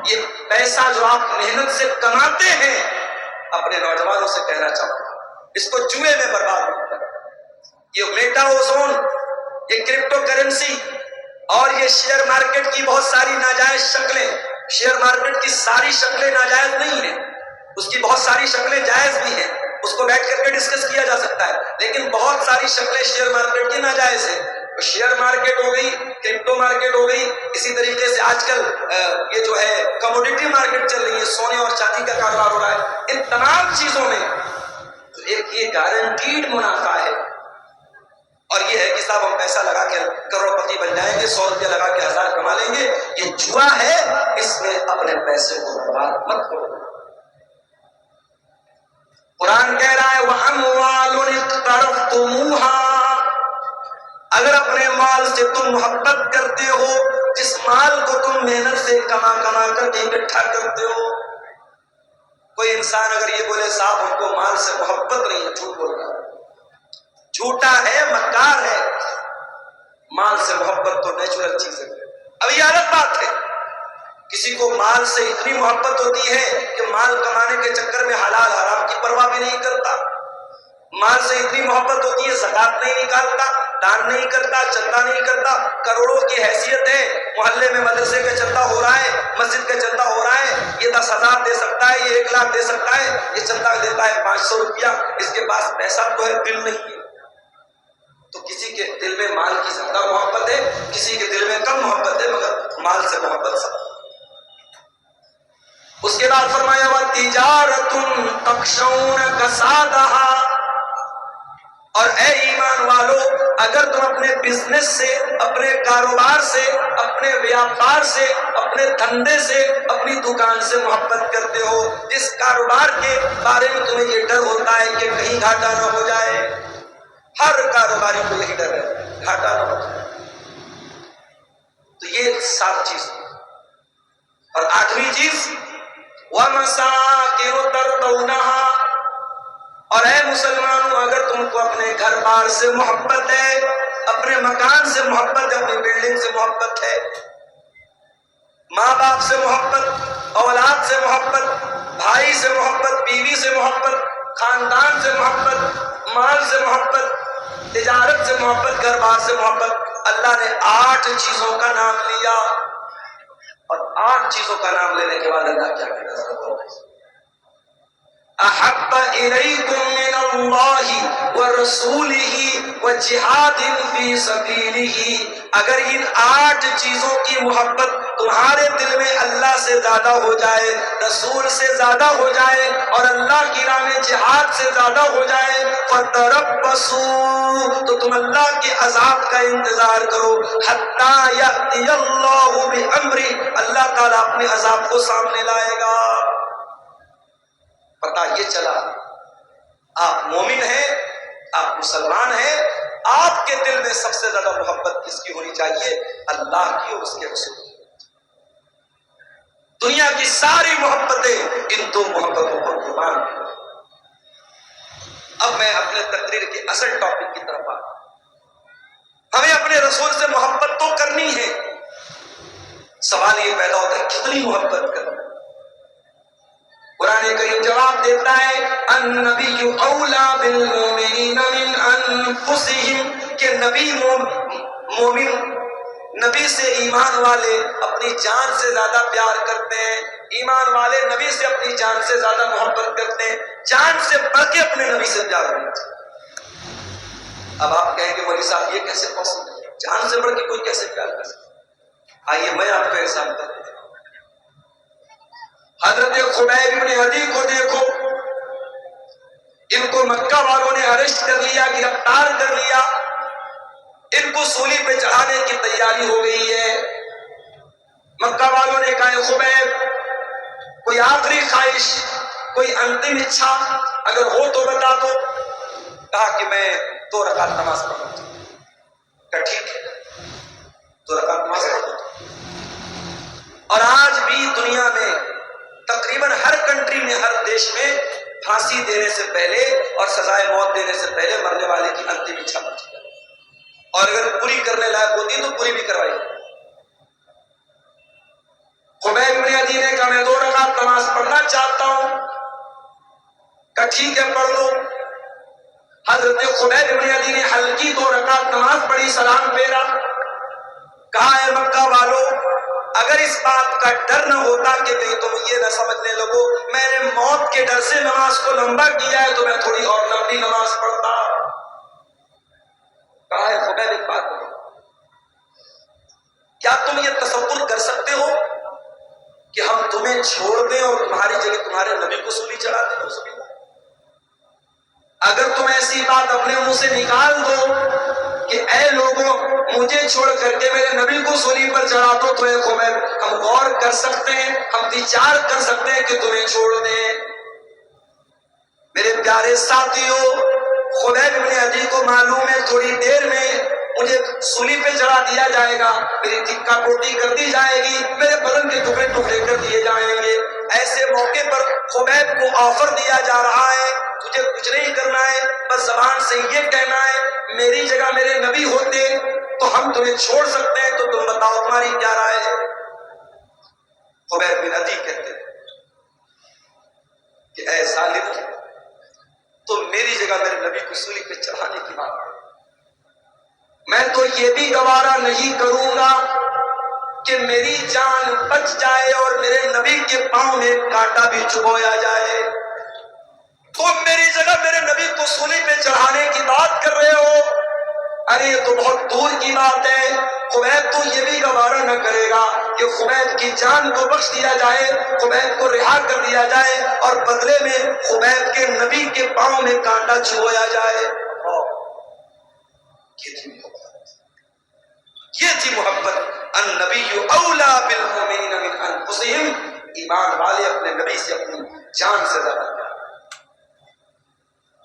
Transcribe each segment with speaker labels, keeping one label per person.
Speaker 1: یہ پیسہ جو آپ محنت سے کماتے ہیں، اپنے نوجوانوں سے کہنا چاہوں گا اس کو جوئے میں برباد مت کرو۔ یہ میٹا اوزون، یہ کرپٹو کرنسی اور یہ شیئر مارکیٹ کی بہت ساری ناجائز شکلیں، شیئر مارکیٹ کی ساری شکلیں ناجائز نہیں ہیں، اس کی بہت ساری شکلیں جائز بھی ہیں، اس کو بیٹھ کر کے ڈسکس کیا جا سکتا ہے، لیکن بہت ساری شکلیں شیئر مارکیٹ کی ناجائز ہیں۔ شیئر مارکیٹ ہو گئی، کرپٹو مارکیٹ ہو گئی، اسی طریقے سے آج کل یہ جو ہے کموڈیٹی مارکیٹ چل رہی ہے، سونے اور چاندی کا کاروبار ہو رہا ہے، ان تمام چیزوں میں ایک یہ گارنٹیڈ منافع ہے، اور یہ ہے کہ صاحب ہم پیسہ لگا کے کروڑ پتی بن جائیں گے، 100 روپیہ لگا کے 1000 کما لیں گے، یہ جوا ہے، اس میں اپنے پیسے کو برباد مت کرو۔ قرآن کہہ رہا ہے وَأَمْوَالٌ اقْتَرَفْتُمُوهَا، اگر اپنے مال سے تم محبت کرتے ہو، جس مال کو تم محنت سے کما کما کر اکٹھا کرتے ہو، کوئی انسان اگر یہ بولے صاحب ہم کو مال سے محبت نہیں ہے، جھوٹ بول رہا ہے، جھوٹا ہے، مکار ہے۔ مال سے محبت تو نیچرل چیز ہے۔ اب یہ الگ بات ہے، کسی کو مال سے اتنی محبت ہوتی ہے کہ مال کمانے کے چکر میں حلال حرام کی پرواہ بھی نہیں کرتا، مال سے اتنی محبت ہوتی ہے زکات نہیں نکالتا، دان نہیں کرتا، چندہ نہیں کرتا، کروڑوں کی حیثیت ہے، محلے میں مدرسے کا چندہ ہو رہا ہے، مسجد کا چندہ ہو رہا ہے، یہ 10,000 دے سکتا ہے، یہ 1 لاکھ دے سکتا ہے، یہ چندہ دیتا ہے 500 روپیہ، اس کے پاس پیسہ تو ہے، دل نہیں ہے۔ تو کسی کے دل میں مال کی زیادہ محبت ہے، کسی کے دل میں کم محبت ہے، مگر مال سے محبت سب۔ اس کے بعد فرمایا وَتِجَارَةٌ تَخْشَوْنَ كَسَادَهَا، اور اے ایمان والو اگر تم اپنے بزنس سے، اپنے کاروبار سے، اپنے ویاپار سے، اپنے دھندے سے، اپنی دکان سے محبت کرتے ہو، جس کاروبار کے بارے میں تمہیں یہ ڈر ہوتا ہے کہ کہیں گھاٹا نہ ہو جائے، ہر کاروباری کو یہی ڈر ہے گھاٹا نہ ہو جائے، تو یہ 7 چیز۔ اور 8ویں چیز وَمَسَاكِنُ تَرْضَوْنَهَا، اور اے مسلمانوں اگر تم کو اپنے گھر بار سے محبت ہے، اپنے مکان سے محبت ہے، اپنی بلڈنگ سے محبت ہے، ماں باپ سے محبت، اولاد سے محبت، بھائی سے محبت، بیوی سے محبت، خاندان سے محبت، مال سے محبت، تجارت سے محبت، گھر بار سے محبت، اللہ نے 8 چیزوں کا نام لیا، اور 8 چیزوں کا نام لینے کے بعد اللہ کیا کہتا ہے احب الیکم من اللہ ورسولہ وجہاد فی سبیلہ، اگر ان 8 چیزوں کی محبت تمہارے دل میں اللہ سے زیادہ ہو جائے، رسول سے زیادہ ہو جائے، اور اللہ کی راہ میں جہاد سے زیادہ ہو جائے، فتربصوا، تو تم اللہ کے عذاب کا انتظار کرو، حتی یأتی اللہ بامرہ، اللہ تعالیٰ اپنے عذاب کو سامنے لائے گا۔ پتہ یہ چلا آپ مومن ہیں، آپ مسلمان ہیں، آپ کے دل میں سب سے زیادہ محبت کس کی ہونی چاہیے؟ اللہ کی اور اس کے رسول کی۔ دنیا کی ساری محبتیں ان 2 محبتوں پر قربان ہیں۔ اب میں اپنے تقریر کے اصل ٹاپک کی طرف آتا ہوں۔ ہمیں اپنے رسول سے محبت تو کرنی ہے، سوال یہ پیدا ہوتا ہے کتنی محبت کرنی؟ قرآن کریم جواب دیتا ہے النبی اولیٰ بالمؤمنین من انفسہم، کہ نبی مومن نبی سے ایمان والے اپنی جان سے زیادہ پیار کرتے ہیں، ایمان والے نبی سے اپنی جان سے زیادہ محبت کرتے ہیں، جان سے بڑھ کے اپنے نبی سے پیار کرتے ہیں۔ اب آپ کہیں گے مولوی صاحب یہ کیسے پاسبل ہے، جان سے بڑھ کے کوئی کیسے پیار کر سکتا؟ آئیے میں آپ کو احسان کرتا ہوں۔ حضرت خبیب بن عدی کو دیکھو، ان کو مکہ والوں نے اریسٹ کر لیا، گرفتار کر لیا، ان کو سولی پہ چڑھانے کی تیاری ہو گئی ہے۔ مکہ والوں نے کہا خبیب کوئی آخری خواہش، کوئی انتم اچھا اگر ہو تو بتا دو۔ کہا کہ میں 2 رکعت نماز پڑھوں گا۔ کہا ٹھیک ہے 2 رکعت نماز پڑھوں گا۔ اور آج بھی دنیا میں تقریباً ہر کنٹری میں، ہر دیش میں پھانسی دینے سے پہلے اور سزائے موت دینے سے پہلے مرنے والے کی انتم اچھا پوچھی جائے، اور اگر پوری کرنے لائق ہوتی تو پوری بھی کروائی۔ خبیب بن عدی عدی نے کہا میں 2 رکعت نماز پڑھنا چاہتا ہوں. کہا ٹھیک ہے پڑھ لو. حضرت خبیب بن عدی نے ہلکی 2 رکعت نماز پڑھی, سلام پھیرا. کہا اے مکہ والو, اگر اس بات کا ڈر نہ ہوتا کہ کہیں تم یہ نہ سمجھنے لگو میں نے موت کے ڈر سے نماز کو لمبا کیا ہے تو میں تھوڑی اور لمبی نماز پڑھتا. کہا ہے خبیب ایک بات ہے, کیا تم یہ تصور کر سکتے ہو کہ ہم تمہیں چھوڑ دیں اور تمہاری جگہ تمہارے نبی کو سولی چڑھا دیں؟ اگر تم ایسی بات اپنے منہ سے نکال دو کہ اے لوگوں مجھے چھوڑ کر کے میرے نبی کو سولی پر چڑھا دو تو اے خبیب ہم غور کر سکتے ہیں, ہم وچار کر سکتے ہیں کہ تمہیں چھوڑ دیں. میرے پیارے ساتھیوں, خبیب بن عدی کو معلوم ہے تھوڑی دیر میں مجھے سولی پہ چڑھا دیا جائے گا, میری ٹکا پوٹی کر دی جائے گی, میرے بدن کے ٹکڑے ٹکڑے کر دیے جائیں گے. ایسے موقع پر خبیب کو آفر دیا جا رہا ہے تجھے کچھ نہیں کرنا ہے, بس زبان سے یہ کہنا ہے میری جگہ میرے نبی ہوتے تو ہم تمہیں چھوڑ سکتے ہیں, تو تم بتاؤ تمہاری کیا رائے ہے؟ خبیب بن عدی کہتے ہیں کہ اے ظالم, تو میری جگہ میرے نبی کو سولی پہ چڑھانے کی بات ہے, میں تو یہ بھی گوارا نہیں کروں گا کہ میری جان بچ جائے اور میرے نبی کے پاؤں میں کانٹا بھی چبویا جائے. تم میری جگہ میرے نبی کو سولی پہ چڑھانے کی بات کر رہے ہو, ارے یہ تو بہت دور کی بات ہے. خبیب تو یہ بھی گوارا نہ کرے گا کہ خبیب کی جان کو بخش دیا جائے, خبیب کو رہا کر دیا جائے اور بدلے میں خبیب کے نبی کے پاؤں میں کانٹا چبویا جائے. یہ تھی محبت. النبی اولا بالمؤمنین من انفسہم, ایمان والے اپنے نبی سے اپنی جان سے زیادہ پیار.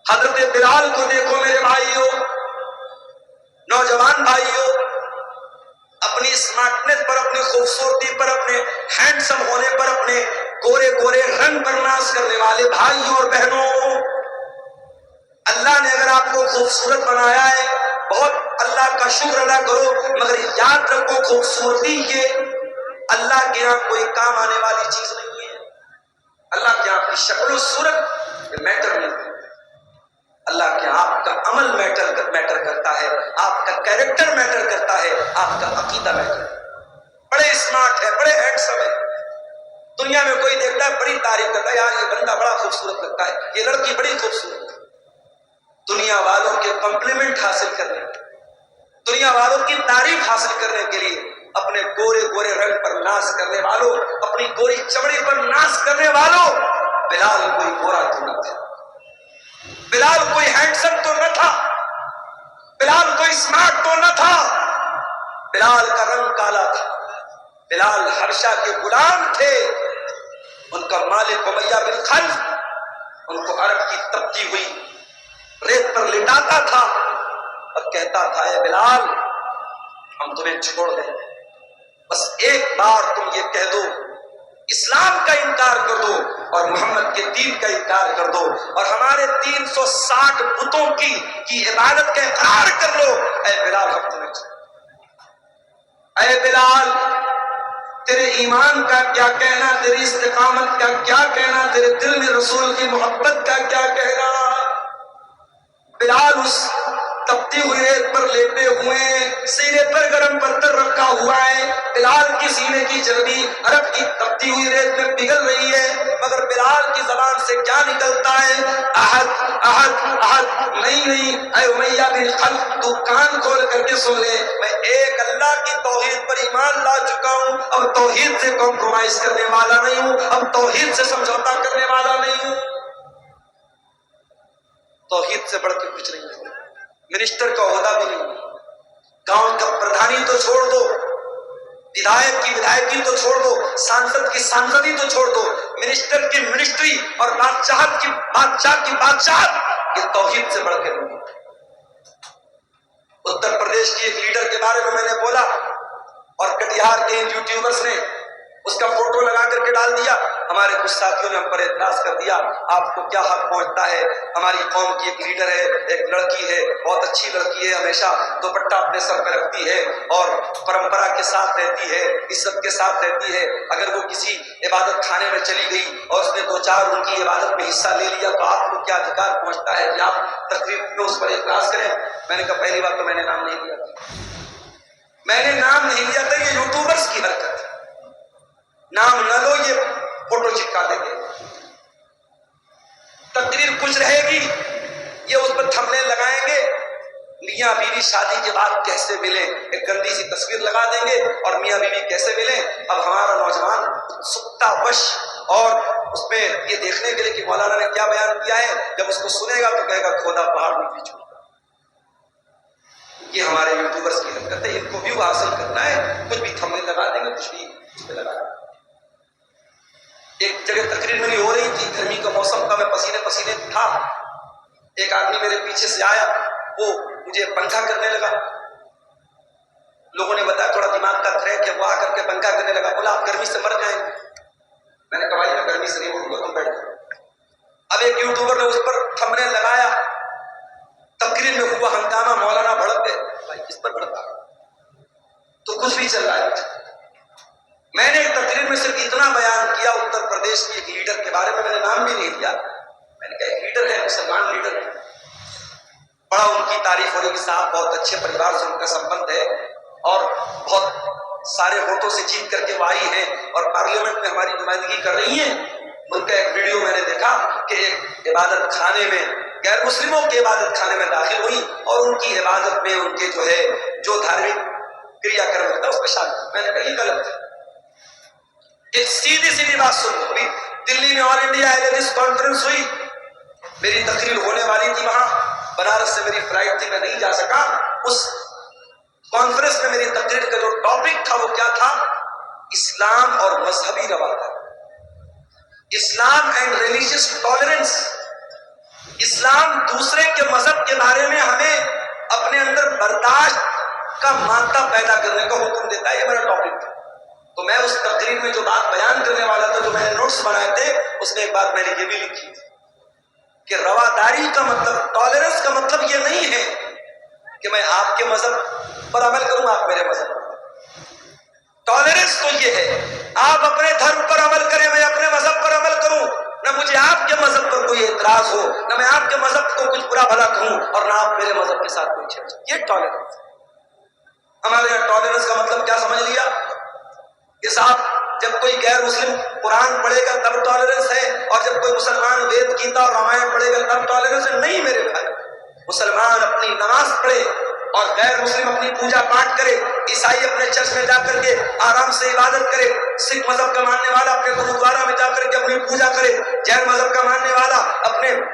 Speaker 1: حضرت بلال کو دیکھو میرے بھائیوں, نوجوان بھائیوں, اپنی اسمارٹنس پر, اپنی خوبصورتی پر, اپنے ہینڈسم ہونے پر, اپنے گورے گورے رنگ پر ناز کرنے والے بھائیوں اور بہنوں, اللہ نے اگر آپ کو خوبصورت بنایا ہے بہت اللہ کا شکر ادا کرو, مگر یاد رکھو خوبصورتی یہ اللہ کے یہاں کوئی کام آنے والی چیز نہیں ہے. اللہ کے یہاں کی شکل و صورت میٹر نہیں ہے, اللہ کے آپ کا عمل میٹر کرتا ہے, آپ کا کیریکٹر میٹر کرتا ہے, آپ کا عقیدہ میٹر. بڑے اسمارٹ ہے, بڑے ہینڈسم ہے, دنیا میں کوئی دیکھتا ہے بڑی تعریف کرتا ہے, یار یہ بندہ بڑا خوبصورت لگتا ہے, یہ لڑکی بڑی خوبصورت ہے. دنیا والوں کے کمپلیمنٹ حاصل کرنے, دنیا والوں کی تعریف حاصل کرنے کے لیے اپنے گورے گورے رنگ پر ناز کرنے والوں, اپنی گوری چمڑی پر ناز کرنے والوں, بلال کوئی گورا تو نہ تھا, بلال کوئی ہینڈسم تو نہ تھا, بلال کوئی اسمارٹ تو نہ تھا, بلال کا رنگ کالا تھا. بلال حبشہ کے غلام تھے, ان کا مالک امیہ بن خلف ان کو عرب کی تپتی ہوئی ریت پر لٹاتا تھا اور کہتا تھا اے بلال ہم تمہیں چھوڑ دیں, بس ایک بار تم یہ کہہ دو اسلام کا انکار کر دو اور محمد کے دین کا انکار کر دو اور ہمارے 360 بتوں کی عبادت کا اقرار کر لو, اے بلال ہم تمہیں چھوڑ. اے بلال تیرے ایمان کا کیا کہنا, تیری استقامت کا کیا کہنا, تیرے دل میں رسول کی محبت کا کیا کہنا. بلال اس تپتی ہوئی ریت پر لیٹے ہوئے, سینے پر گرم پتھر رکھا ہوا ہے, بلال کی سینے کی چربی عرب کی تپتی ہوئی ریت میں پگھل رہی ہے, مگر بلال کی زبان سے کیا نکلتا ہے, احد احد احد, نہیں نہیں اے امیہ بن خلف تو کان کھول کر کے سن لے, میں ایک اللہ کی توحید پر ایمان لا چکا ہوں, اب توحید سے کمپرومائز کرنے والا نہیں ہوں, اب توحید سے سمجھوتا کرنے والا نہیں ہوں. توحید سے بڑھ کے کچھ نہیں ہے. منسٹر کا عہدہ بھی نہیں, گاؤں کا پردھانی تو چھوڑ دو, ودھایک کی ودھایکی تو چھوڑ دو, سانسد کی سانسدی تو چھوڑ دو, منسٹر کی منسٹری اور بادشاہ کی بادشاہت یہ توحید سے بڑھ کے نہیں. اتر پردیش کی ایک لیڈر کے بارے میں نے بولا اور کٹیہار کے یوٹیوبرز نے اس کا فوٹو لگا کر کے ڈال دیا, ہمارے کچھ ساتھیوں نے ہم پر اعتراض کر دیا آپ کو کیا حق پہنچتا ہے، ہماری قوم کی ایک لیڈر ہے، ایک لڑکی ہے، بہت اچھی لڑکی ہے، ہمیشہ دوپٹہ اپنے سر پہ رکھتی ہے اور پرمپرا کے ساتھ رہتی ہے، عزت کے ساتھ رہتی ہے، اگر وہ کسی عبادت خانے میں چلی گئی اور اس نے دو چار ان کی عبادت میں حصہ لے لیا تو آپ کو کیا ادھیکار پہنچتا ہے کہ آپ تقریر میں اس پر اعتراض کریں؟ میں نے کہا پہلی بات تو میں نے نام نہیں لیا تھا، میں نے نام نہیں لیا تھا، یہ یوٹیوبرز کی حرکت ہے، نام نہ لو، یہ فوٹو چپکا دیں گے، تقریر کچھ رہے گی یہ اس پر تھمبنیل لگائیں گے، میاں بیوی شادی کے بعد کیسے ملے ایک گندی سی تصویر لگا دیں گے اور میاں بیوی کیسے ملے۔ اب ہمارا نوجوان سکتا وش اور اس میں یہ دیکھنے کے لیے کہ مولانا نے کیا بیان کیا ہے، جب اس کو سنے گا تو کہے گا کھودا پہاڑ نہیں چھوڑ۔ یہ ہمارے یوٹیوبرز کی حرکت ہے، ان کو ویو حاصل کرنا ہے، کچھ بھی تھمبنیل لگا دیں گے، کچھ بھی اس پہ لگا دیں گے۔ ایک جگہ تقریر میری ہو رہی تھی، گرمی کا موسم تھا، میں پسینے پسینے تھا، ایک آدمی میرے پیچھے سے آیا، وہ مجھے پنکھا کرنے لگا، لوگوں نے بتایا تھوڑا دماغ کا کریک ہے، وہ آ کر کے پنکھا کرنے لگا، بولا آپ گرمی سے مر جائیں گے، میں نے کہا بھائی میں گرمی سے نہیں مروں گا، تم بیٹھ جاؤ۔ اب ایک یوٹیوبر نے اس پر تھمبنیل لگایا، تقریر میں ہوا ہنگامہ، مولانا بھڑک گئے، بھائی کس پر بھڑکا تو کچھ بھی چل رہا ہے۔ میں نے ایک تقریر میں صرف اتنا بیان کیا اتر پردیش کی ایک لیڈر کے بارے میں نے نام بھی نہیں دیا، میں نے کہا ایک لیڈر ہے، مسلمان لیڈر ہے، بڑا ان کی تعریف ہو رہی کہ صاحب بہت اچھے پریوار سے ان کا سمبند ہے اور بہت سارے ووٹوں سے جیت کر کے وہ آئی ہیں اور پارلیمنٹ میں ہماری نمائندگی کر رہی ہیں۔ ان کا ایک ویڈیو میں نے دیکھا کہ ایک عبادت خانے میں غیر مسلموں کے عبادت خانے میں داخل ہوئی اور ان کی عبادت میں ان کے جو ہے جو دھارمک کریا کرم ہوتا ہے اس میں شامل، میں نے کہا یہ غلط ہے۔ ایک سیدھی سیدھی بات سن لو، دلی میں آل انڈیا ایلیجس کانفرنس ہوئی، میری تقریر ہونے والی تھی وہاں، بنارس سے میری فلائٹ تھی، میں نہیں جا سکا۔ اس کانفرنس میں میری تقریر کا جو ٹاپک تھا وہ کیا تھا؟ اسلام اور مذہبی رواداری، اسلام اینڈ ریلیجیس ٹالرنس۔ اسلام دوسرے کے مذہب کے بارے میں ہمیں اپنے اندر برداشت کا مادہ پیدا کرنے کا حکم دیتا ہے، یہ میرا ٹاپک تھا۔ تو میں اس تقریر میں جو بات بیان کرنے والا تھا، جو میں نے نوٹس بنائے تھے، اس میں ایک بات میں نے یہ بھی لکھی تھی کہ رواداری کا مطلب، ٹالرنس کا مطلب یہ نہیں ہے کہ میں آپ کے مذہب پر عمل کروں، آپ میرے مذہب پر۔ ٹالرنس تو یہ ہے آپ اپنے دھرم پر عمل کریں، میں اپنے مذہب پر عمل کروں، نہ مجھے آپ کے مذہب پر کوئی اعتراض ہو، نہ میں آپ کے مذہب کو کچھ برا بھلا کہوں اور نہ آپ میرے مذہب کے ساتھ کوئی چھیڑ۔ یہ ٹالرنس ہے۔ ہمارے یہاں ٹالرنس کا مطلب کیا سمجھ لیا کہ صاحب جب کوئی غیر مسلم قرآن پڑھے گا تب ٹالرنس ہے اور جب کوئی مسلمان وید گیتا اور رامائن پڑھے گا تب ٹالرنس ہے۔ نہیں میرے بھائی، مسلمان اپنی نماز پڑھے اور غیر مسلم اپنی پوجا پاٹ کرے، عیسائی اپنے چرچ میں جا کر کے آرام سے عبادت کرے، سکھ مذہب کا ماننے والا اپنے گرودوارا میں جا کر کے اپنی پوجا کرے، جین مذہب کا ماننے والا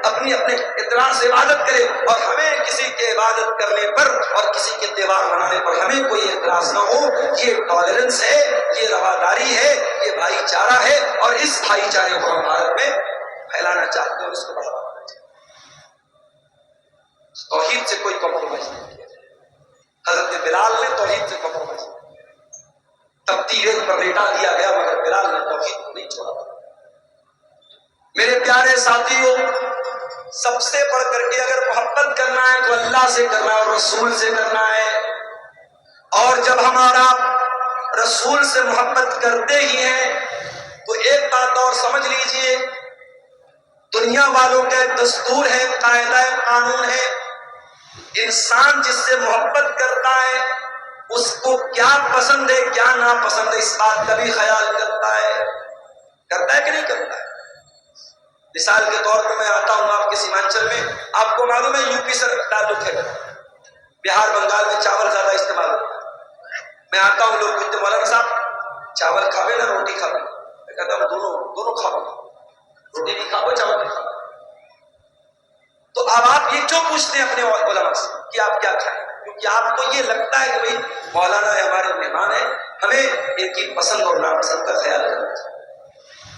Speaker 1: اپنی اطلاع سے عبادت کرے، اور ہمیں کسی کے عبادت کرنے پر اور کسی کے تہوار منانے پر ہمیں کوئی اعتراض نہ ہو۔ یہ ٹالرنس ہے، یہ رواداری ہے، یہ بھائی چارہ ہے، اور اس بھائی چارے کو ہم بھارت میں پھیلانا چاہتے ہیں اور اس کو بڑھاوا دینا چاہتے ہیں۔ توحید سے کوئی کمپرومائز نہیں کیا۔ حضرت بلال نے توحید سے کمپرومائز نہیں، تب تیرے پر لیٹا دیا گیا مگر بلال نے توحید کو نہیں چھوڑا۔ میرے پیارے ساتھیوں، سب سے بڑھ کر کے اگر محبت کرنا ہے تو اللہ سے کرنا ہے اور رسول سے کرنا ہے، اور جب ہمارا رسول سے محبت کرتے ہی ہیں تو ایک بات اور سمجھ لیجئے، دنیا والوں کا ایک دستور ہے، قاعدہ قانون ہے، انسان جس سے محبت کرتا ہے اس کو کیا پسند ہے کیا ناپسند ہے اس بات کا بھی خیال کرتا ہے کہ نہیں کرتا ہے؟ مثال کے طور پر میں آتا ہوں آپ کے سیمانچل میں، آپ کو معلوم ہے یو پی سے تعلق ہے، بہار بنگال میں چاول زیادہ استعمال ہوتا ہے۔ میں آتا ہوں، لوگ پوچھتے مولانا صاحب چاول کھاوے نہ روٹی کھاوے؟ میں کہتا ہوں دونوں کھاؤ، روٹی بھی کھاؤ چاول بھی کھاؤ۔ تو اب آپ یہ کیوں پوچھتے ہیں اپنے علماء سے کہ آپ کیا کھائیں؟ کیونکہ آپ کو یہ لگتا ہے کہ بھئی مولانا ہے، ہمارے مہمان ہیں، ہمیں ان کی پسند اور ناپسند کا خیال کرنا چاہیے۔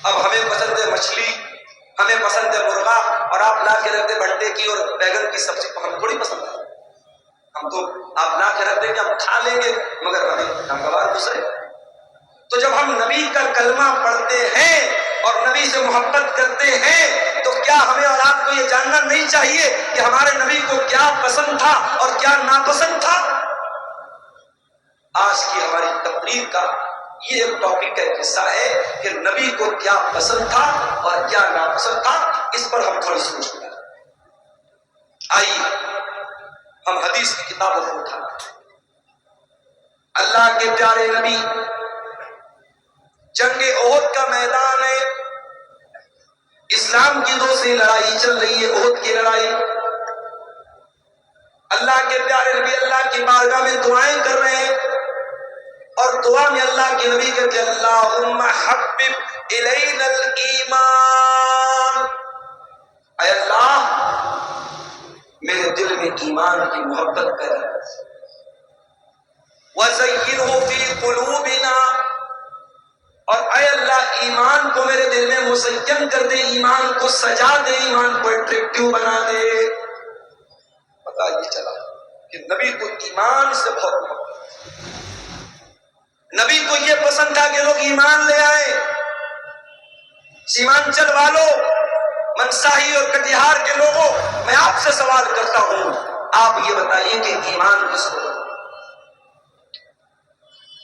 Speaker 1: اب ہمیں پسند ہے مچھلی، ہمیں پسند ہے مرغا، اور آپ لا کے رکھتے بھنٹے کی اور بیگن کی سبزی کو ہمیں تھوڑی پسند ہے۔ ہم تو آپ لا کے رکھتے کہ ہم کھا لیں گے مگر ہمیں ناگوار دوسرے۔ تو جب ہم نبی کا کلمہ پڑھتے ہیں اور نبی نبی سے محبت کرتے ہیں تو کیا ہمیں اور آپ کو یہ جاننا نہیں چاہیے کہ ہمارے نبی کو کیا پسند تھا اور کیا ناپسند تھا؟ آج کی ہماری تقریر کا یہ ایک ٹاپک کا حصہ ہے کہ نبی کو کیا پسند تھا اور کیا ناپسند تھا، اس پر ہم تھوڑی سوچ کریں۔ آئیے ہم حدیث کی کتابوں کو اٹھاتے ہیں۔ اللہ کے پیارے نبی، جنگ احد کا میدان ہے، اسلام کی دوسری لڑائی چل رہی ہے، احد کی لڑائی۔ اللہ کے پیارے نبی اللہ کی بارگاہ میں دعائیں کر رہے ہیں، اور دعا میں اللہ کے نبی کہتے ہیں اللہم حبب الینا الایمان، اے اللہ میرے دل میں ایمان کی محبت پیدا کر، وزینہ فی قلوبنا، اور اے اللہ ایمان کو میرے دل میں مزین کر دے، ایمان کو سجا دے، ایمان کو اٹریکٹیو بنا دے۔ پتہ یہ چلا کہ نبی کو ایمان سے بہت محبت، نبی کو یہ پسند تھا کہ لوگ ایمان لے آئے۔ سیمانچل والوں، منصاہی اور کٹیہار کے لوگوں، میں آپ سے سوال کرتا ہوں، آپ یہ بتائیے کہ ایمان کس کو بولتے؟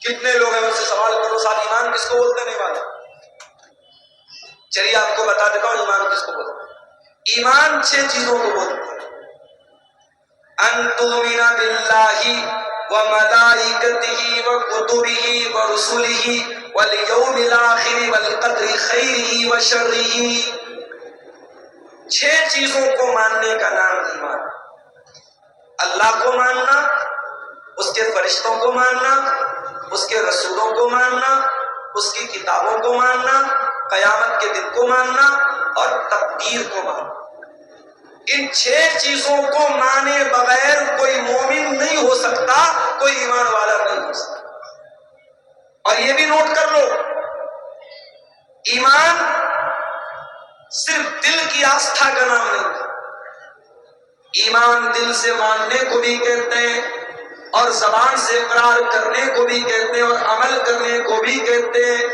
Speaker 1: کتنے لوگ ہیں ان سے سوال کرو صاحب ایمان کس کو بولتے؟ نہیں معلوم۔ چلیے آپ کو بتا دیتا ہوں ایمان کس کو بولتے۔ ایمان 6 چیزوں کو بولتے ہیں۔ ان تؤمن باللہ وملائکتہ وکتبہ ورسلہ والیوم الآخر والقدر خیرہ وشرہ۔ 6 چیزوں کو ماننے کا نام ایمان۔ اللہ کو ماننا، اس کے فرشتوں کو ماننا، اس کے رسولوں کو ماننا، اس کی کتابوں کو ماننا، قیامت کے دن کو ماننا اور تقدیر کو ماننا۔ ان 6 چیزوں کو مانے بغیر کوئی مومن نہیں ہو سکتا، کوئی ایمان والا نہیں ہو سکتا۔ اور یہ بھی نوٹ کر لو، ایمان صرف دل کی آستھا کا نام نہیں ہے، ایمان دل سے ماننے کو بھی کہتے ہیں اور زبان سے اقرار کرنے کو بھی کہتے ہیں اور عمل کرنے کو بھی کہتے ہیں۔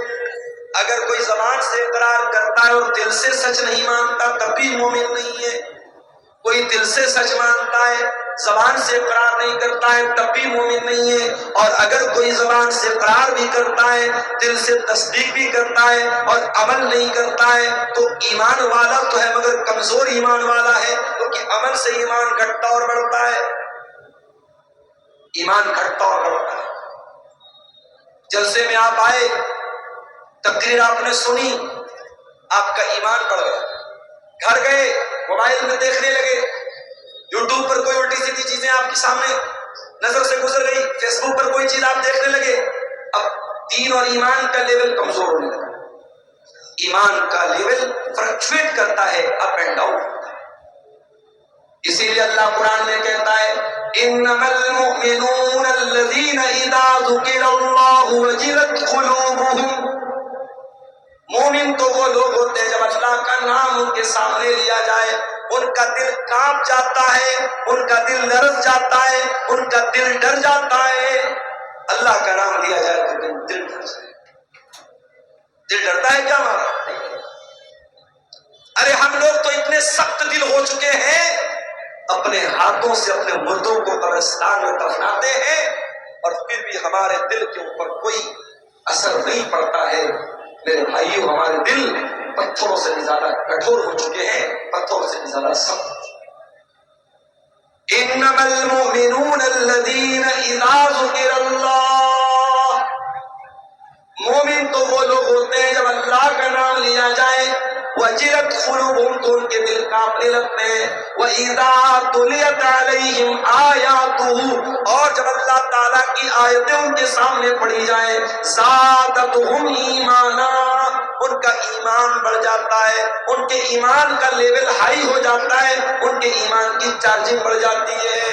Speaker 1: اگر کوئی زبان سے اقرار کرتا ہے اور دل سے سچ نہیں مانتا تب بھی مومن نہیں ہے، کوئی دل سے سچ مانتا ہے زبان سے اقرار نہیں کرتا ہے تب بھی مومن نہیں ہے، اور اگر کوئی زبان سے اقرار بھی کرتا ہے، دل سے تصدیق بھی کرتا ہے اور عمل نہیں کرتا ہے تو ایمان والا تو ہے مگر کمزور ایمان والا ہے، کیونکہ عمل سے ایمان گھٹتا اور بڑھتا ہے، ایمان گھٹتا اور بڑھتا ہے۔ جلسے میں آپ آئے، تقریر آپ نے سنی، آپ کا ایمان بڑھ گیا، گھر گئے موبائل میں دیکھنے لگے، یوٹیوب پر کوئی الٹی سیدھی چیزیں آپ کے سامنے نظر سے گزر گئی، فیس بک پر کوئی چیز آپ دیکھنے لگے، اب دین اور ایمان کا لیول کمزور ہونے لگا۔ ایمان کا لیول فرکچویٹ کرتا ہے، اپ اینڈ ڈاؤن ہوتا ہے۔ اسی لیے اللہ قرآن میں کہتا ہے انما المؤمنون الذین اذا ذکر اللہ وجلت قلوبہم، مومن تو وہ لوگ ہوتے ہیں جب اللہ کا نام ان کے سامنے لیا جائے ان کا دل کانپ جاتا ہے، ان کا دل لرز جاتا ہے، ان کا دل ڈر جاتا ہے۔ اللہ کا نام لیا جائے تو دل ڈر جائے۔ دل ڈرتا ہے کیا ہمارا؟ ارے ہم لوگ تو اتنے سخت دل ہو چکے ہیں، اپنے ہاتھوں سے اپنے مردوں کو قبرستان میں دفناتے ہیں اور پھر بھی ہمارے دل کے اوپر کوئی اثر نہیں پڑتا ہے۔ میرے بھائیوں، ہمارے دل پتھروں سے بھی زیادہ کٹھور ہو چکے ہیں، پتھروں سے بھی زیادہ سخت۔ انما المؤمنون الذین اذا ذکر اللہ، مومن تو وہ لوگ ہوتے ہیں جب اللہ کا نام لیا جائے وجلت قلوبہم، تو ان کے دل کانپنے لگتے ہیں، وَإِذَا تُلِيَتْ عَلَيْهِمْ آيَاتُهُ، اور جب اللہ تعالیٰ کی آیتیں ان کے سامنے پڑھی جائیں زَادَتْهُمْ ایمانا، ان کا ایمان بڑھ جاتا ہے، ان کے ایمان کا لیول ہائی ہو جاتا ہے، ان کے ایمان کی چارجنگ بڑھ جاتی ہے۔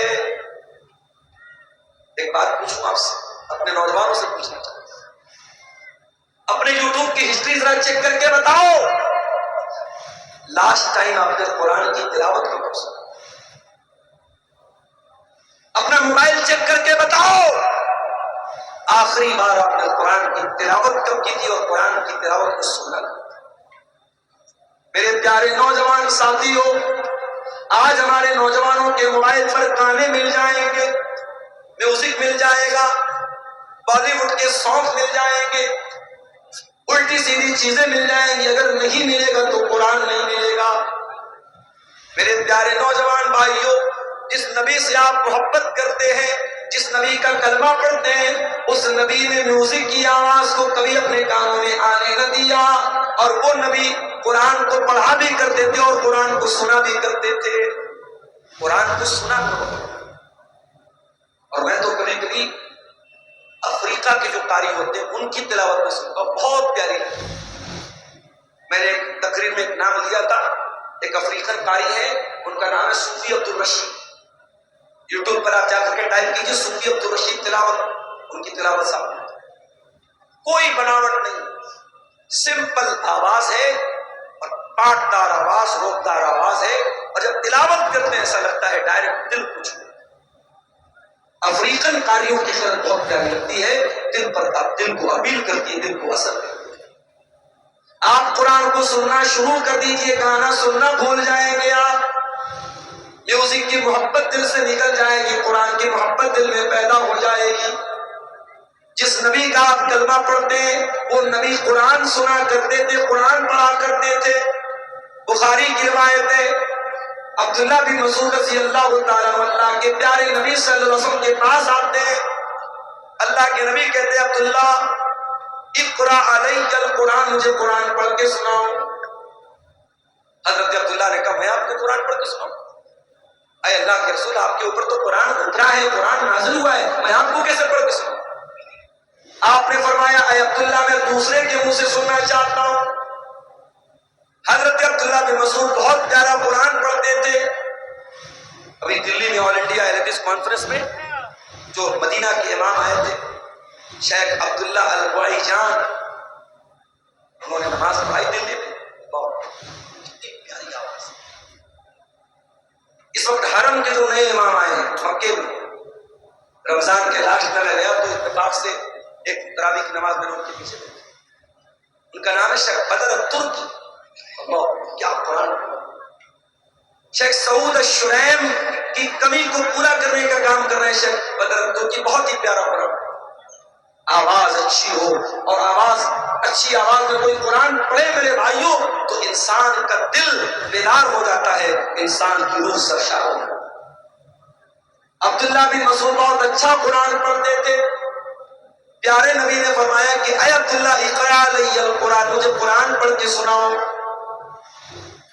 Speaker 1: ایک بات پوچھوں آپ سے، اپنے نوجوانوں سے پوچھنا چاہتا ہوں، اپنے یوٹیوب کی ہسٹری ذرا چیک کر کے بتاؤ لاسٹ ٹائم آپ نے قرآن کی تلاوت کب سنا؟ اپنا موبائل چیک کر کے بتاؤ آخری بار آپ نے قرآن کی تلاوت کب کی تھی اور قرآن کی تلاوت کو سنا؟ پیارے نوجوان ساتھیوں، آج ہمارے نوجوانوں کے موبائل پر گانے مل جائیں گے، میوزک مل جائے گا، بالی ووڈ کے سانگ مل جائیں گے، الٹی سیدھی چیزیں مل جائیں گی، اگر نہیں ملے گا تو قرآن نہیں ملے گا۔ میرے پیارے نوجوان بھائیوں، جس نبی سے آپ محبت کرتے ہیں، جس نبی کا کلمہ پڑھتے ہیں، اس نبی نے میوزک کی آواز کو کبھی اپنے کانوں میں آنے نہ دیا، اور وہ نبی قرآن کو پڑھا بھی کرتے تھے اور قرآن کو سنا بھی کرتے تھے۔ قرآن کو سنا کرو، اور میں تو کبھی کبھی افریقہ کے جو قاری ہوتے ہیں ان کی تلاوت میں سنتا ہوں، بہت پیاری لگتی ہے۔ میں نے ایک تقریر میں ایک نام لیا تھا، ایک افریقن قاری ہے، ان کا نام ہے صوفی عبدالرشید۔ یوٹیوب پر آپ جا کر کے ٹائپ کیجئے صوفی عبدالرشید تلاوت، ان کی تلاوت سامنے کوئی بناوٹ نہیں، سمپل آواز ہے اور پاٹدار آواز، روکدار آواز ہے، اور جب تلاوت کرتے ہیں ایسا لگتا ہے ڈائریکٹ دل کو چھو۔ افریقن قاریوں کی خیال بہت پیاری لگتی ہے، دل پر دل کو اپیل کرتی ہے، دل کو اثر کرتی ہے۔ آپ قرآن کو سننا شروع کر دیجئے، گانا سننا بھول جائیں گے، آپ میوزک کی محبت دل سے نکل جائے گی، قرآن کی محبت دل میں پیدا ہو جائے گی۔ جس نبی کا آپ کلمہ پڑھتے ہیں وہ نبی قرآن سنا کرتے تھے، قرآن پڑھا کرتے تھے۔ بخاری کی روایت ہے، عبداللہ بن مسعود رضی اللہ تعالیٰ عنہ اللہ کے پیارے نبی صلی اللہ علیہ وسلم کے پاس آتے ہیں، اللہ کے نبی کہتے ہیں عبداللہ اقرأ علیک القرآن، مجھے قرآن پڑھ کے سناؤ۔ حضرت عبداللہ نے کہا میں آپ کو قرآن پڑھ کے سناؤں؟ اے اللہ کے رسول، آپ کے اوپر تو قرآن اترا ہے، قرآن نازل ہوا ہے، میں آپ کو کیسے پڑھ کے سناؤں؟ آپ نے فرمایا اے عبداللہ میں دوسرے کے منہ سے سننا چاہتا ہوں۔ حضرت عبداللہ بن مسعود بہت پیارا قرآن پڑھتے تھے۔ ابھی دلی میں آل انڈیا اہل حدیث کانفرنس میں جو مدینہ کے امام آئے تھے شیخ عبداللہ البوئی جان، انہوں نے نماز پڑھائی دلی میں، بہت کتنی پیاری آواز۔ اس وقت حرم کے جو نئے امام آئے ہیں مکے میں، رمضان کے لاسٹ میں گیا تو اتفاق سے ایک تراویح کی نماز میں ان کے پیچھے بیٹھے، ان کا نام ہے شیخ بدر الترکی، اللہ کیا قرآن۔ شیخ سعود الشریم کی کمی کو پورا کرنے کا کام کر رہے ہیں شیخ بدر الترکی، بہت ہی پیارا قرآن۔ آواز اچھی ہو، اور آواز اچھی آواز میں کوئی قرآن پڑھے میرے بھائیوں تو انسان کا دل بیدار ہو جاتا ہے، انسان کی روح سرشار ہو جاتی ہے۔ عبداللہ بن مسعود بہت اچھا قرآن پڑھتے تھے۔ پیارے نبی نے فرمایا کہ اے عبداللہ اقرأ علی القرآن، مجھے قرآن پڑھ کے سناؤ۔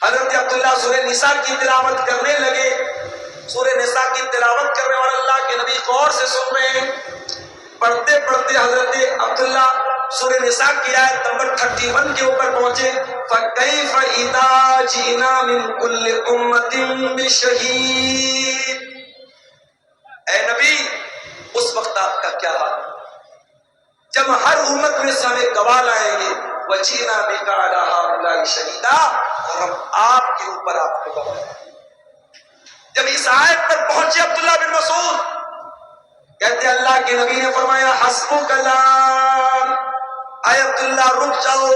Speaker 1: حضرت عبداللہ سورہ نساء کی تلاوت کرنے لگے، سورہ نساء کی تلاوت کرنے اور اللہ کے نبی غور سے سن رہے ہیں۔ پڑھتے پڑھتے حضرت عبداللہ سورہ نساء کی آیت نمبر 31 کے اوپر پہنچے، فَكَيْفَ إِذَا جِئْنَا مِن كُلِّ أُمَّةٍ بِشَهِيدٍ، اے نبی اس وقت آپ کا کیا حال ہے جب ہر امت میں سے ہمیں گواہ لائیں گے، وَجِئْنَا بِكَ عَلَىٰ هَٰؤُلَاءِ شَهِيدًا، اور ہم آپ کے اوپر آپ کو گواہ لائیں گے۔ جب اس آیت پر پہنچے عبداللہ بن مسعود کہتے اللہ کے نبی نے فرمایا حسبک کلام، اے عبداللہ رک جاؤ،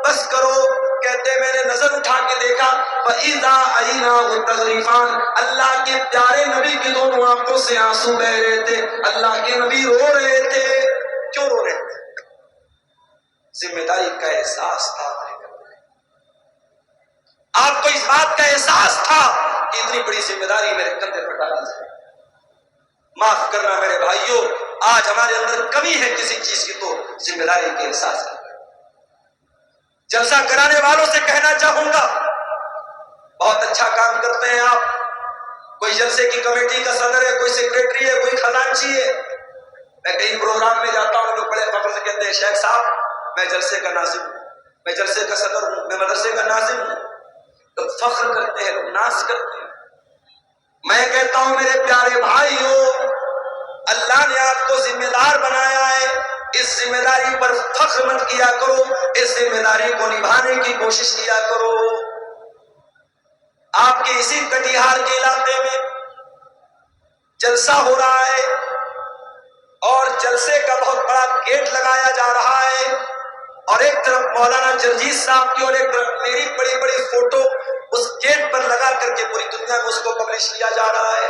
Speaker 1: بس کرو۔ کہتے میں نے نظر اٹھا کے دیکھا فَإِذَا عَيْنَاهُ تَذْرِفَانِ، اللہ کے پیارے نبی کی دونوں آنکھوں سے آنسو بہ رہے تھے، اللہ کے نبی رو رہے تھے۔ کیوں رو رہے تھے؟ ذمہ داری کا احساس تھا، آپ کو اس بات کا احساس تھا کہ اتنی بڑی ذمہ داری میرے کندھے پر ڈالی جائے۔ معاف کرنا میرے بھائیوں، آج ہمارے اندر کمی ہے کسی چیز کی تو ذمہ داری کے احساس ہے۔ جلسہ کرانے والوں سے کہنا چاہوں گا بہت اچھا کام کرتے ہیں آپ، کوئی جلسے کی کمیٹی کا صدر ہے، کوئی سیکریٹری ہے، کوئی خزانچی ہے۔ میں کئی پروگرام میں جاتا ہوں، لوگ بڑے فخر سے کہتے ہیں شیخ صاحب میں جلسے کا ناظم ہوں، میں جلسے کا صدر ہوں، میں مدرسے کا ناظم ہوں۔ لوگ فخر کرتے ہیں، لوگ ناز کرتے ہیں۔ میں کہتا ہوں میرے پیارے بھائیوں، اللہ نے آپ کو ذمہ دار بنایا ہے، اس ذمہ داری پر فخر مت کیا کرو، اس ذمہ داری کو نبھانے کی کوشش کیا کرو۔ آپ کے اسی کٹیہار کے علاقے میں جلسہ ہو رہا ہے اور جلسے کا بہت بڑا گیٹ لگایا جا رہا ہے، اور ایک طرف مولانا جرجیت صاحب کی اور ایک طرف میری بڑی بڑی فوٹو پیش لیا جا رہا ہے؟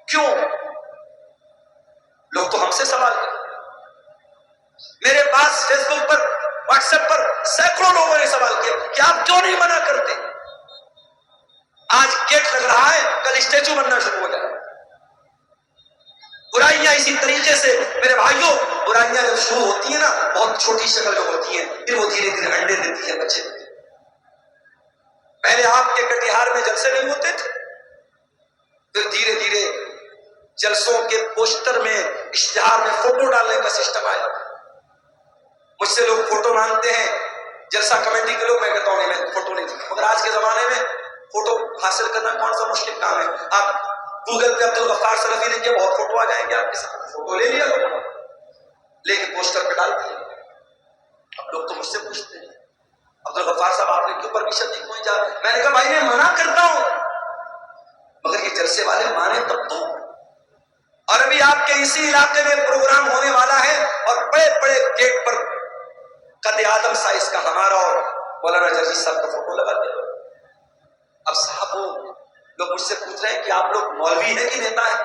Speaker 1: کیوں؟ لوگ تو ہم سے سوال کرتے ہیں۔ میرے پاس فیس بک پر، واٹس ایپ پر سینکڑوں لوگوں نے سوال کیا کہ آپ کیوں نہیں منع کرتے؟ آج گیٹ لگ رہا ہے، کل اسٹیچو بننا شروع ہو جائے۔ برائیاں اسی طریقے سے میرے بھائیوں، برائیاں جب شروع ہوتی ہیں نا، بہت چھوٹی شکل میں ہوتی ہیں، پھر وہ دھیرے دھیرے انڈے دیتی ہیں بچے۔ پہلے آپ کے کٹیہار میں جلسے نہیں ہوتے تھے، پھر دھیرے دھیرے جلسوں کے پوسٹر میں، اشتہار میں فوٹو ڈالنے کا سسٹم آیا۔ مجھ سے لوگ فوٹو مانگتے ہیں، جلسہ کمیٹی کے لوگ، میں کہتا ہوں نہیں، میں فوٹو نہیں دوں، مگر آج کے زمانے میں فوٹو حاصل کرنا کون سا مشکل کام ہے؟ آپ گوگل پہ عبدالغفار سلفی لکھیے، بہت فوٹو آ جائیں گے آپ کے ساتھ، فوٹو لے لیا لوگوں نے، لے کے پوسٹر پہ ڈال دیا۔ اب لوگ تو مجھ سے پوچھتے ہیں عبدالغفار صاحب آپ نے کیوں پرمیشن دی کوئی جا؟ میں نے کہا بھائی میں منع کرتا ہوں، مگر یہ جلسے والے مانے تب تو۔ اور ابھی آپ کے اسی علاقے میں پروگرام ہونے والا ہے، اور بڑے بڑے گیٹ پر قد آدم سائز کا ہمارا اور مولانا جرجیت صاحب کا فوٹو لگا دیا۔ اب صاحب وہ لوگ مجھ سے پوچھ رہے ہیں کہ آپ لوگ مولوی ہیں کہ نیتا ہیں؟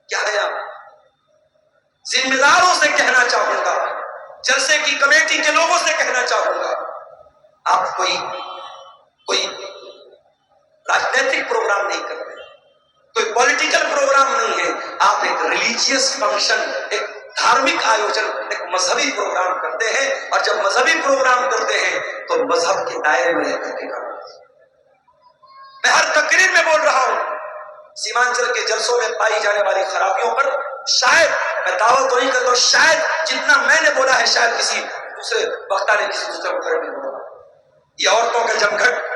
Speaker 1: کیا ہے آپ؟ ذمہ داروں سے کہنا چاہوں گا، جلسے کی کمیٹی کے لوگوں سے کہنا چاہوں گا، آپ کوئی راجنیتک پروگرام نہیں کر رہے، کوئی پولیٹیکل پروگرام نہیں ہے، آپ ایک ریلیجیس فنکشن، ایک دھارمک آیوجن، ایک مذہبی پروگرام کرتے ہیں، اور جب مذہبی پروگرام کرتے ہیں تو مذہب کے دائرے میں رہ کر کے کرتے ہیں۔ میں ہر تقریر میں بول رہا ہوں، سیمانچل کے جلسوں میں پائی جانے والی خرابیوں پر شاید، میں دعویٰ تو نہیں کرتا ہوں، شاید جتنا میں نے بولا ہے شاید کسی دوسرے وقتہ نے کسی دوسرے وقتہ نے بولا۔ یہ عورتوں کا جمگھٹ،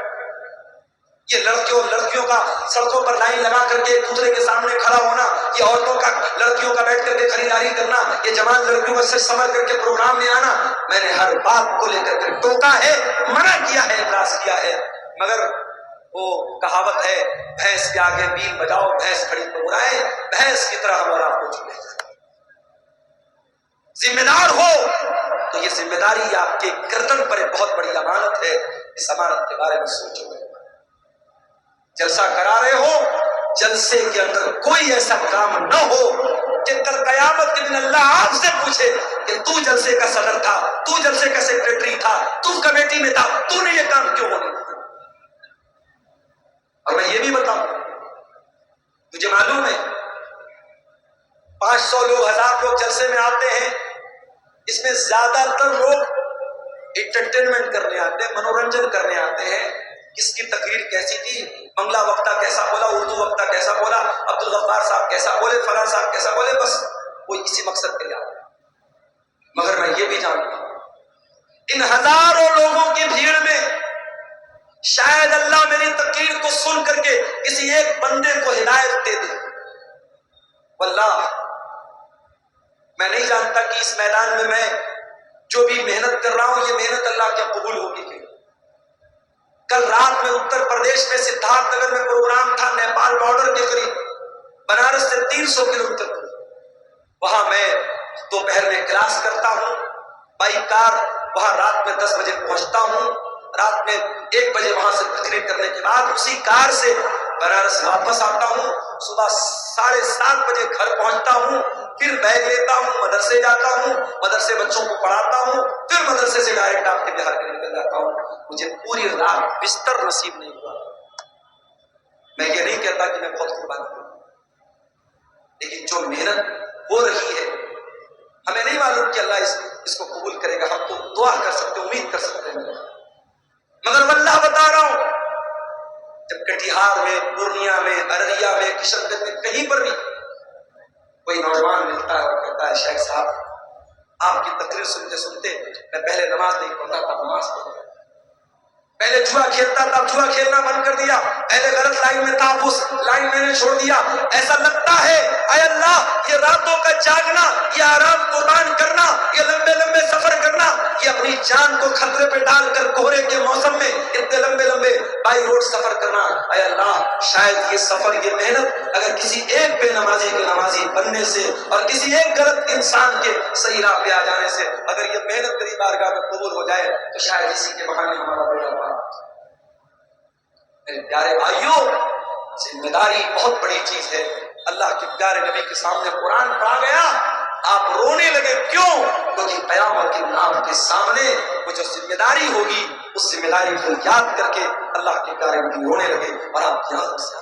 Speaker 1: یہ لڑکیوں کا سڑکوں پر لائن لگا کر کے ایک دوسرے کے سامنے کھڑا ہونا، یہ عورتوں کا لڑکیوں کا بیٹھ کر کے خریداری کرنا، یہ جوان لڑکیوں کا سچ سمجھ کر کے پروگرام میں آنا، میں نے ہر بات کو لے کر کے ٹوکا ہے، منع کیا ہے، اعتراض کیا ہے، مگر وہ کہاوت ہے بھینس کے آگے بیل بجاؤ بھینس کھڑی تو برائے، بھینس کی طرح ہمارا آپ کو چلے جائے۔ ذمہ دار ہو تو یہ ذمہ داری آپ کے گردن پر ایک بہت بڑی امانت ہے، اس امانت کے بارے میں سوچو۔ جلسہ کرا رہے ہو، جلسے کے اندر کوئی ایسا کام نہ ہو کہ کل قیامت کے دن اللہ آپ سے پوچھے کہ تو جلسے کا صدر تھا، تو جلسے کا سیکریٹری تھا، تو کمیٹی میں تھا، تو نے یہ کام کیوں ہونے دیا؟ اور میں یہ بھی بتاؤں، مجھے معلوم ہے 500 لوگ 1000 لوگ جلسے میں آتے ہیں، اس میں زیادہ تر لوگ انٹرٹینمنٹ کرنے آتے ہیں، منورنجن کرنے آتے ہیں، کس کی تقریر کیسی تھی، بنگلہ وقتہ کیسا بولا، اردو وقتہ کیسا بولا، عبدالغفار صاحب کیسا بولے، فلاں صاحب کیسا بولے، بس وہ اسی مقصد کے لیے آتے ہیں۔ مگر میں یہ بھی جانتا ہوں ان ہزاروں لوگوں کی بھیڑ میں شاید اللہ میری تقریر کو سن کر کے کسی ایک بندے کو ہدایت دے دے۔ واللہ میں نہیں جانتا کہ اس میدان میں میں جو بھی محنت کر رہا ہوں یہ محنت اللہ کے قبول ہوگی کہ کل رات میں اتر پردیش میں سدھارتھ نگر میں پروگرام تھا، نیپال بارڈر کے قریب، بنارس سے 300 کلومیٹر، وہاں میں دوپہر میں کلاس کرتا ہوں، بائی کار وہاں رات میں 10 بجے پہنچتا ہوں، رات میں 1 بجے وہاں سے تقریر کرنے کے بعد اسی کار سے بنارس واپس آتا ہوں، صبح 7:30 بجے گھر پہنچتا ہوں، پھر بیگ لیتا ہوں، مدرسے جاتا ہوں، مدرسے بچوں کو پڑھاتا ہوں، پھر مدرسے سے ڈائریکٹ آپ کے بہار کے نکل جاتا ہوں۔ مجھے پوری رات بستر نصیب نہیں ہوا۔ میں یہ نہیں کہتا کہ میں بہت قربانی ہوں، لیکن جو محنت ہو رہی ہے ہمیں نہیں معلوم کہ اللہ اس کو قبول کرے گا، ہم تو دعا کر سکتے ہیں، امید کر سکتے ہیں، مگر واللہ بتا رہا ہوں جب کٹیہار میں، پورنیا میں، ارریہ میں، کشن گنج میں کہیں پر بھی کوئی نوجوان ملتا ہے اور کہتا ہے شیخ صاحب آپ کی تقریر سنتے سنتے میں پہلے نماز نہیں پڑھتا تھا، نماز پڑھ، پہلے جوا کھیلتا تھا، جوا کھیلنا بند کر دیا، پہلے غلط لائن میں تھا، اس لائن میں نے چھوڑ دیا، ایسا لگتا ہے اے اللہ یہ راتوں کا جاگنا، یہ آرام قربان کرنا، یہ لمبے لمبے سفر کرنا، یہ اپنی جان کو خطرے پہ ڈال کر کوہرے کے موسم میں اتنے لمبے لمبے بائی روڈ سفر کرنا، اے اللہ شاید یہ سفر، یہ محنت اگر کسی ایک بے نمازی کے نمازی بننے سے اور کسی ایک غلط انسان کے صحیح راہ پہ آ جانے سے اگر یہ محنت تیری بارگاہ میں قبول ہو جائے تو شاید اسی کے بہانے ہمارا بیڑا پار۔ میرے پیارے بھائیوں، ذمہ داری بہت بڑی چیز ہے۔ اللہ کے پیارے نبی کے سامنے قرآن پڑھا گیا، آپ رونے لگے، کیوں؟ کیونکہ قیامت کے دن آپ کے سامنے وہ جو ذمہ داری ہوگی، اس ذمہ داری کو یاد کر کے اللہ کے پیارے نبی رونے لگے، اور آپ یہاں سے